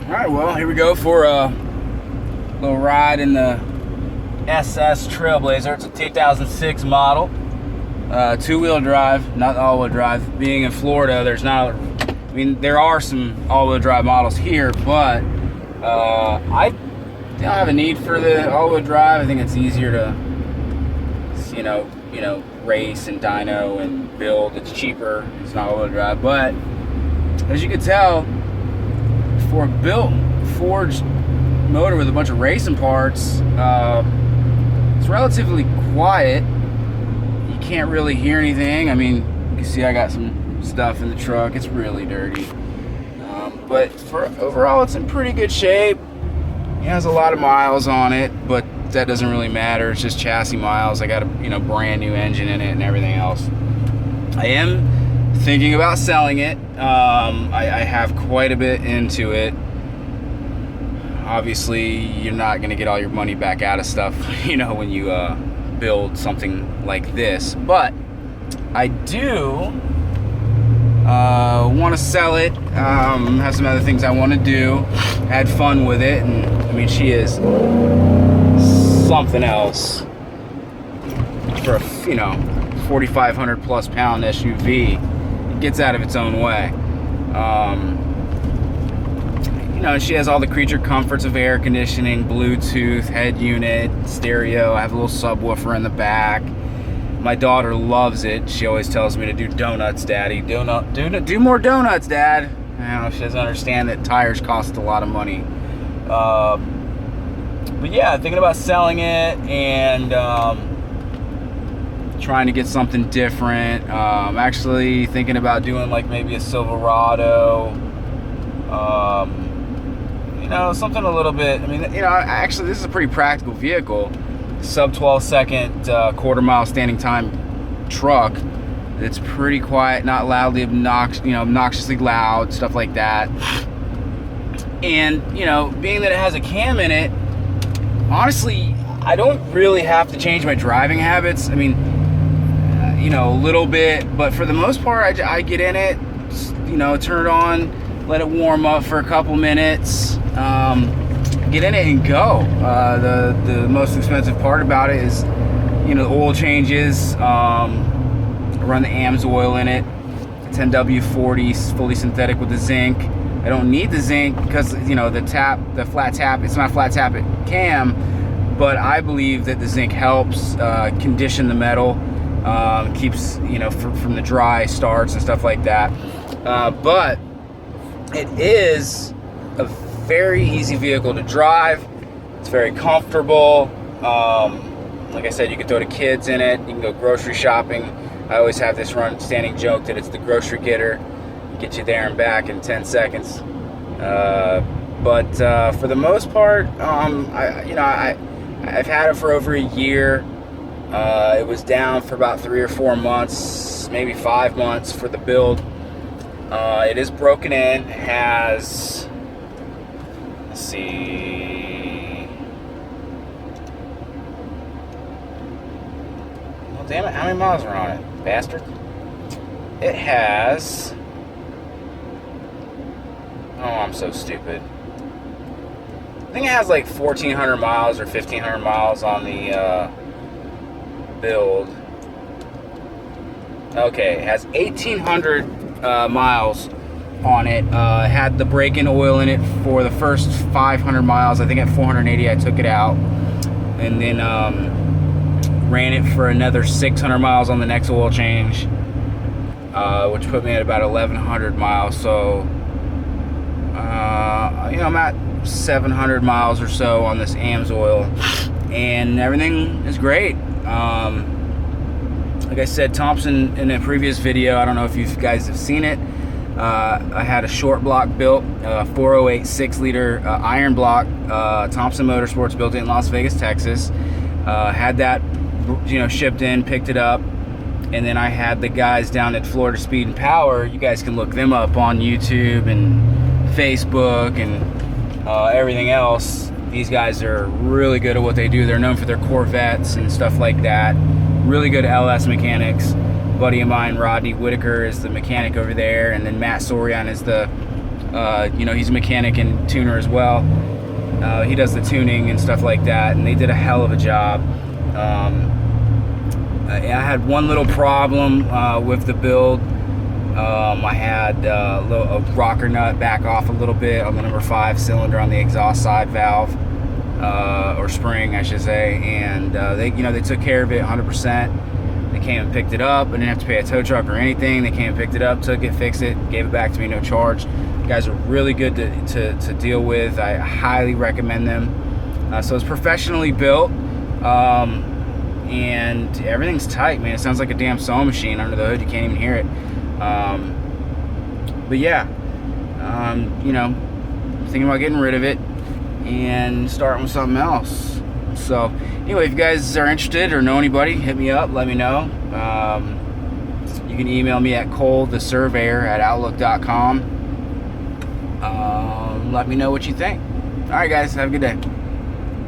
Alright, well, here we go for a little ride in the SS TRAILBLAZER. It's a 2006 model. Two-wheel drive, not all-wheel drive. Being in Florida, there's not, I mean, there are some all-wheel drive models here, but I don't have a need for the all-wheel drive. I think it's easier to, you know, race and dyno and build. It's cheaper. It's not all-wheel drive, but as you can tell, for a built forged motor with a bunch of racing parts, it's relatively quiet. You can't really hear anything. I mean, you can see I got some stuff in the truck. It's really dirty, but for overall, it's in pretty good shape. It has a lot of miles on it, but that doesn't really matter. It's just chassis miles. I got a brand new engine in it and everything else. I am thinking about selling it. I have quite a bit into it. Obviously, you're not going to get all your money back out of stuff, when you build something like this. But I do want to sell it. Have some other things I want to do. Had fun with it, and I mean, she is something else for a 4,500 plus pound SUV. It gets out of its own way. She has all the creature comforts of air conditioning, Bluetooth, head unit, stereo. I have a little subwoofer in the back. My daughter loves it. She always tells me to do donuts, Daddy. Do more donuts, Dad. She doesn't understand that tires cost a lot of money. But yeah, thinking about selling it and trying to get something different. Actually thinking about doing like maybe a Silverado. Something a little bit, actually this is a pretty practical vehicle. Sub 12 second, quarter mile standing time truck. It's pretty quiet, not loudly obnoxiously loud, stuff like that. And, being that it has a cam in it, honestly, I don't really have to change my driving habits. I mean, a little bit, but for the most part, I get in it, turn it on, let it warm up for a couple minutes, get in it and go. The most expensive part about it is, the oil changes. I run the AMSOIL in it. It's NW40, fully synthetic with the zinc. I don't need the zinc because, the flat tap, it's not a flat tap cam, but I believe that the zinc helps condition the metal, keeps, from the dry starts and stuff like that. But it is a very easy vehicle to drive. It's very comfortable. Like I said, you can throw the kids in it. You can go grocery shopping. I always have this standing joke that it's the grocery getter. Get you there and back in 10 seconds. But for the most part, I've had it for over a year. It was down for about 3 or 4 months, maybe 5 months for the build. It is broken in. It has, let's see. Well, damn it, how many miles are on it, bastard? It has, oh, I'm so stupid. I think it has like 1,400 miles or 1,500 miles on the build. Okay, it has 1,800 miles on it. Had the break-in oil in it for the first 500 miles. I think at 480 I took it out, and then ran it for another 600 miles on the next oil change, which put me at about 1,100 miles. So I'm at 700 miles or so on this AMSOIL, and everything is great. Like I said, Thompson, in a previous video, I don't know if you guys have seen it, I had a short block built, 408 6-liter iron block. Thompson Motorsports built it in Las Vegas, Texas. Had that, shipped in, picked it up, and then I had the guys down at Florida Speed and Power. You guys can look them up on YouTube and Facebook and everything else. These guys are really good at what they do. They're known for their Corvettes and stuff like that. Really good LS mechanics. A buddy of mine, Rodney Whitaker, is the mechanic over there, and then Matt Sorian is the You know, he's a mechanic and tuner as well. He does the tuning and stuff like that, and they did a hell of a job. I had one little problem with the build. I had a rocker nut back off a little bit on the number 5 cylinder on the exhaust side valve, or spring, I should say, and they took care of it 100%. They came and picked it up. I didn't have to pay a tow truck or anything. They came and picked it up, took it, fixed it, gave it back to me, no charge. You guys are really good to deal with. I highly recommend them. So it's professionally built, and everything's tight, man. It sounds like a damn sewing machine under the hood. You can't even hear it. But yeah, you know, thinking about getting rid of it and starting with something else. So anyway, if you guys are interested or know anybody, hit me up, let me know. You can email me at colethesurveyor@outlook.com. Let me know what you think. All right, guys, have a good day.